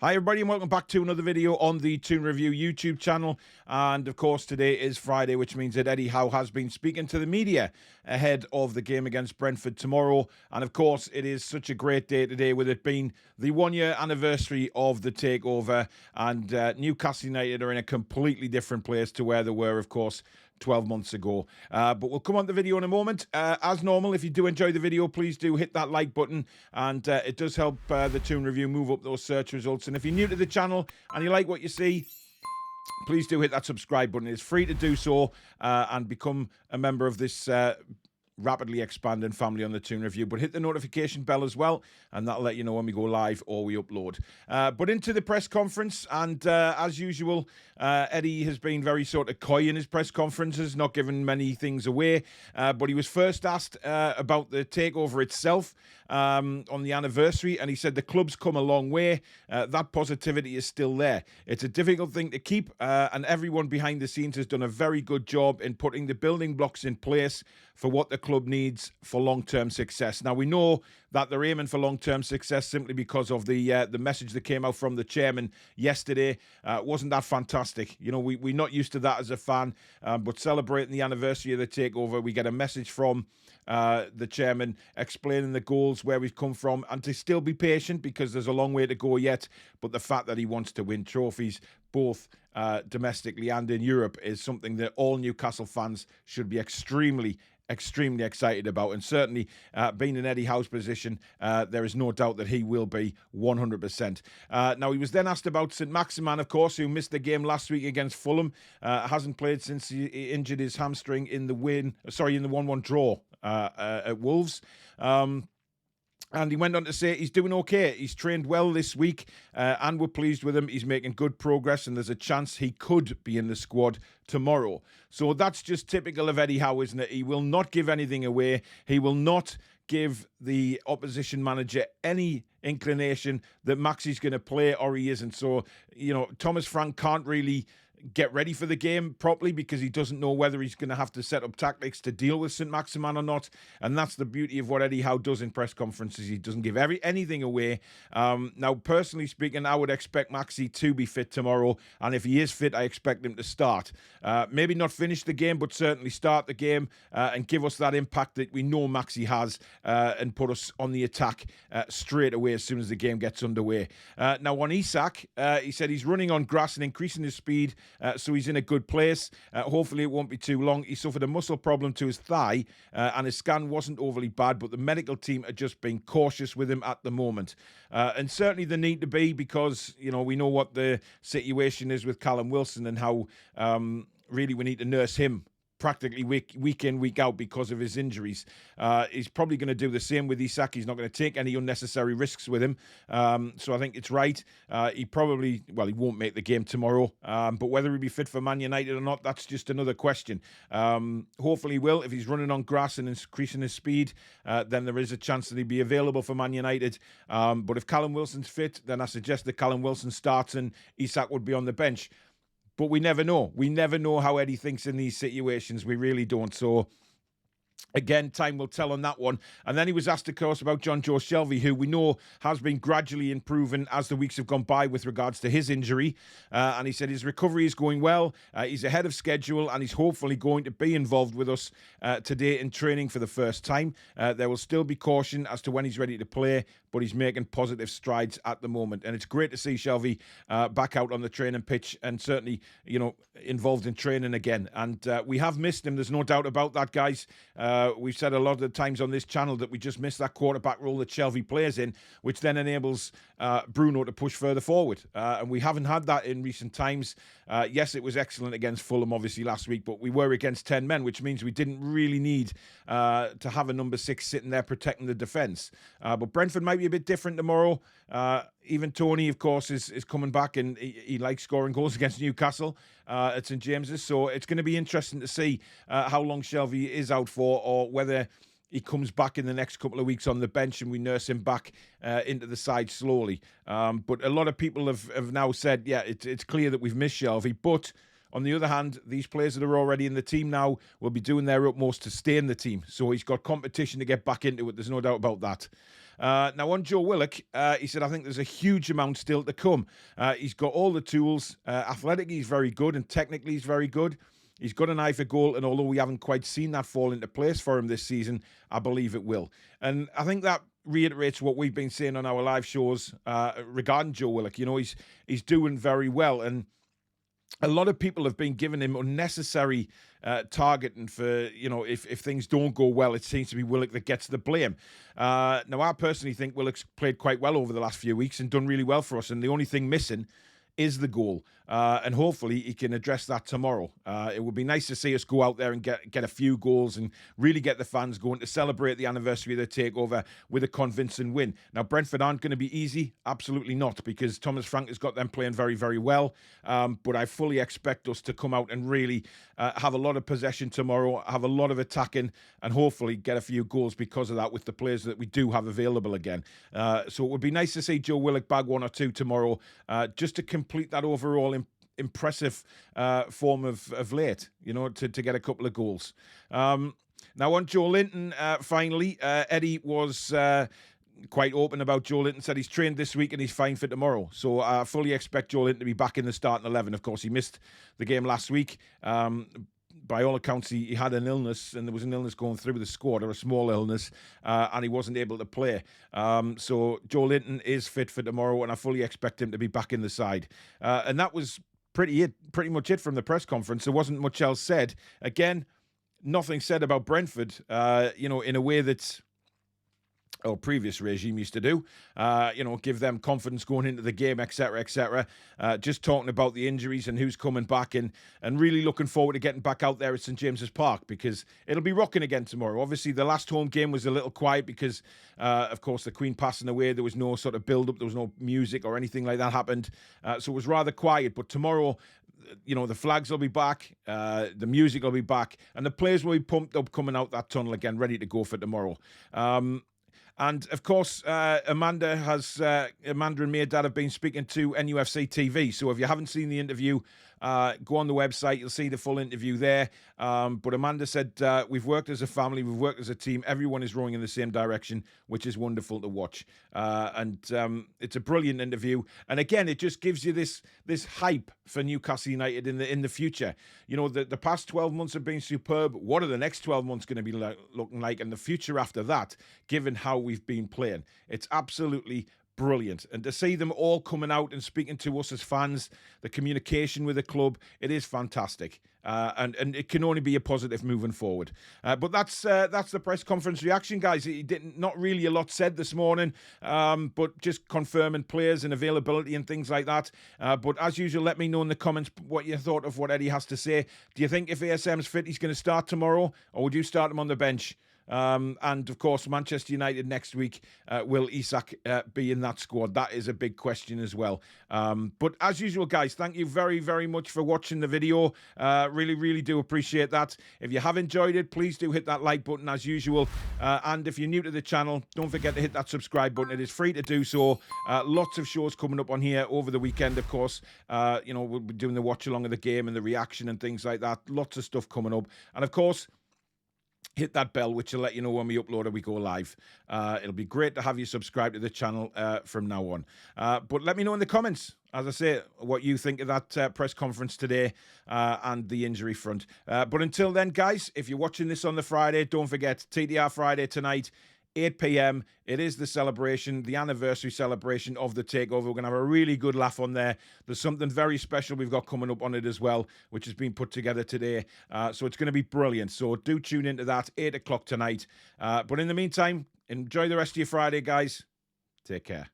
Hi everybody and welcome back to another video on the Toon Review YouTube channel. And of course today is Friday, which means that Eddie Howe has been speaking to the media ahead of the game against Brentford tomorrow. And of course it is such a great day today, with it being the 1 year anniversary of the takeover, and Newcastle United are in a completely different place to where they were, of course, 12 months ago. But we'll come on to the video in a moment. As normal, if you do enjoy the video, please do hit that like button, and it does help the Toon Review move up those search results. And if you're new to the channel and you like what you see, please do hit that subscribe button. It's free to do so, and become a member of this rapidly expanding family on the Toon Review. But hit the notification bell as well, and that'll let you know when we go live or we upload. But into the press conference, and as usual, Eddie has been very sort of coy in his press conferences, not giving many things away. But he was first asked about the takeover itself on the anniversary, and he said the club's come a long way. That positivity is still there. It's a difficult thing to keep, and everyone behind the scenes has done a very good job in putting the building blocks in place for what the club needs for long-term success. Now, we know that they're aiming for long-term success simply because of the message that came out from the chairman yesterday. Wasn't that fantastic? You know, we're not used to that as a fan, but celebrating the anniversary of the takeover, we get a message from the chairman explaining the goals, where we've come from, and to still be patient because there's a long way to go yet. But the fact that he wants to win trophies, both domestically and in Europe, is something that all Newcastle fans should be extremely excited about. And certainly being in Eddie Howe's position, there is no doubt that he will be 100%. Now, he was then asked about St Maximin, of course, who missed the game last week against Fulham. Hasn't played since he injured his hamstring in the 1-1 draw at Wolves. And he went on to say he's doing okay. He's trained well this week, and we're pleased with him. He's making good progress, and there's a chance he could be in the squad tomorrow. So that's just typical of Eddie Howe, isn't it? He will not give anything away. He will not give the opposition manager any inclination that Maxie's going to play or he isn't. So, you know, Thomas Frank can't really get ready for the game properly because he doesn't know whether he's going to have to set up tactics to deal with St Maximin or not. And that's the beauty of what Eddie Howe does in press conferences. He doesn't give anything away. Now, personally speaking, I would expect Maxie to be fit tomorrow, and if he is fit, I expect him to start. Maybe not finish the game, but certainly start the game and give us that impact that we know Maxie has, and put us on the attack straight away as soon as the game gets underway. Now, on Isak, he said he's running on grass and increasing his speed, so he's in a good place. Hopefully it won't be too long. He suffered a muscle problem to his thigh, and his scan wasn't overly bad, but the medical team are just being cautious with him at the moment. And certainly they need to be, because, you know, we know what the situation is with Callum Wilson and how really we need to nurse him practically week in, week out because of his injuries. He's probably going to do the same with Isak. He's not going to take any unnecessary risks with him. So I think it's right. He won't make the game tomorrow. But whether he'll be fit for Man United or not, that's just another question. Hopefully he will. If he's running on grass and increasing his speed, then there is a chance that he'll be available for Man United. But if Callum Wilson's fit, then I suggest that Callum Wilson starts and Isak would be on the bench. But we never know. We never know how Eddie thinks in these situations. We really don't. So, again, time will tell on that one. And then he was asked, of course, about John Joe Shelvey, who we know has been gradually improving as the weeks have gone by with regards to his injury. And he said his recovery is going well. He's ahead of schedule, and he's hopefully going to be involved with us today in training for the first time. There will still be caution as to when he's ready to play, but he's making positive strides at the moment. And it's great to see Shelvey back out on the training pitch and certainly, you know, involved in training again. And we have missed him. There's no doubt about that, guys. We've said a lot of the times on this channel that we just miss that quarterback role that Shelvey plays in, which then enables Bruno to push further forward. And we haven't had that in recent times. Yes, it was excellent against Fulham, obviously, last week, but we were against 10 men, which means we didn't really need to have a number 6 sitting there protecting the defence. But Brentford might be a bit different tomorrow. Even Tony, of course, is coming back, and he likes scoring goals against Newcastle at St James's. So it's going to be interesting to see how long Shelvey is out for, or whether he comes back in the next couple of weeks on the bench and we nurse him back into the side slowly. But a lot of people have now said, yeah, it's clear that we've missed Shelvey. But on the other hand, these players that are already in the team now will be doing their utmost to stay in the team. So he's got competition to get back into it. There's no doubt about that. Now, on Joe Willock, he said, I think there's a huge amount still to come. He's got all the tools. Athletically, he's very good, and technically, he's very good. He's got an eye for goal, and although we haven't quite seen that fall into place for him this season, I believe it will. And I think that reiterates what we've been saying on our live shows regarding Joe Willock. You know, he's doing very well, and a lot of people have been giving him unnecessary targeting for, you know, if things don't go well, it seems to be Willock that gets the blame. Now, I personally think Willock's played quite well over the last few weeks and done really well for us, and the only thing missing is the goal. And hopefully he can address that tomorrow. It would be nice to see us go out there and get a few goals and really get the fans going to celebrate the anniversary of the takeover with a convincing win. Now, Brentford aren't going to be easy. Absolutely not, because Thomas Frank has got them playing very, very well. But I fully expect us to come out and really have a lot of possession tomorrow, have a lot of attacking, and hopefully get a few goals because of that with the players that we do have available again. So it would be nice to see Joe Willock bag one or two tomorrow, just to complete that overall impressive form of late, you know, to get a couple of goals. Now, on Joe Linton, finally, Eddie was quite open about Joe Linton, said he's trained this week and he's fine for tomorrow. So I fully expect Joe Linton to be back in the starting 11. Of course, he missed the game last week. By all accounts, he had an illness, and there was an illness going through the squad, or a small illness, and he wasn't able to play. So Joe Linton is fit for tomorrow, and I fully expect him to be back in the side. And that was pretty much it from the press conference. There wasn't much else said. Again, nothing said about Brentford, you know, in a way that's or previous regime used to do, you know, give them confidence going into the game, etc., etc. Just talking about the injuries and who's coming back, and really looking forward to getting back out there at St James's Park, because it'll be rocking again tomorrow. Obviously, the last home game was a little quiet because, of course, the Queen passing away. There was no sort of build-up. There was no music or anything like that happened. So it was rather quiet. But tomorrow, you know, the flags will be back, the music will be back, and the players will be pumped up coming out that tunnel again, ready to go for tomorrow. And, of course, Amanda and me and Dad have been speaking to NUFC TV. So if you haven't seen the interview, go on the website. You'll see the full interview there. But Amanda said, we've worked as a family. We've worked as a team. Everyone is rowing in the same direction, which is wonderful to watch. And it's a brilliant interview. And, again, it just gives you this hype for Newcastle United in the future. You know, the past 12 months have been superb. What are the next 12 months going to be looking like? And the future after that, given how we've been playing. It's absolutely brilliant. And to see them all coming out and speaking to us as fans, the communication with the club, it is fantastic. And it can only be a positive moving forward. But that's the press conference reaction, guys. Not really a lot said this morning, but just confirming players and availability and things like that. But as usual, let me know in the comments what you thought of what Eddie has to say. Do you think if ASM's fit, he's going to start tomorrow, or would you start him on the bench? And of course, Manchester United next week, will Isak be in that squad? That is a big question as well. But as usual, guys, thank you very, very much for watching the video. Really, really do appreciate that. If you have enjoyed it, please do hit that like button as usual. And if you're new to the channel, don't forget to hit that subscribe button. It is free to do so. Lots of shows coming up on here over the weekend, of course. You know, we'll be doing the watch along of the game and the reaction and things like that. Lots of stuff coming up. And of course, hit that bell, which will let you know when we upload or we go live. It'll be great to have you subscribe to the channel from now on. But let me know in the comments, as I say, what you think of that press conference today and the injury front. But until then, guys, if you're watching this on the Friday, don't forget, TDR Friday tonight, 8 p.m. It is the celebration, the anniversary celebration of the takeover. We're going to have a really good laugh on there. There's something very special we've got coming up on it as well, which has been put together today. So it's going to be brilliant. So do tune into that, 8 o'clock tonight. But in the meantime, enjoy the rest of your Friday, guys. Take care.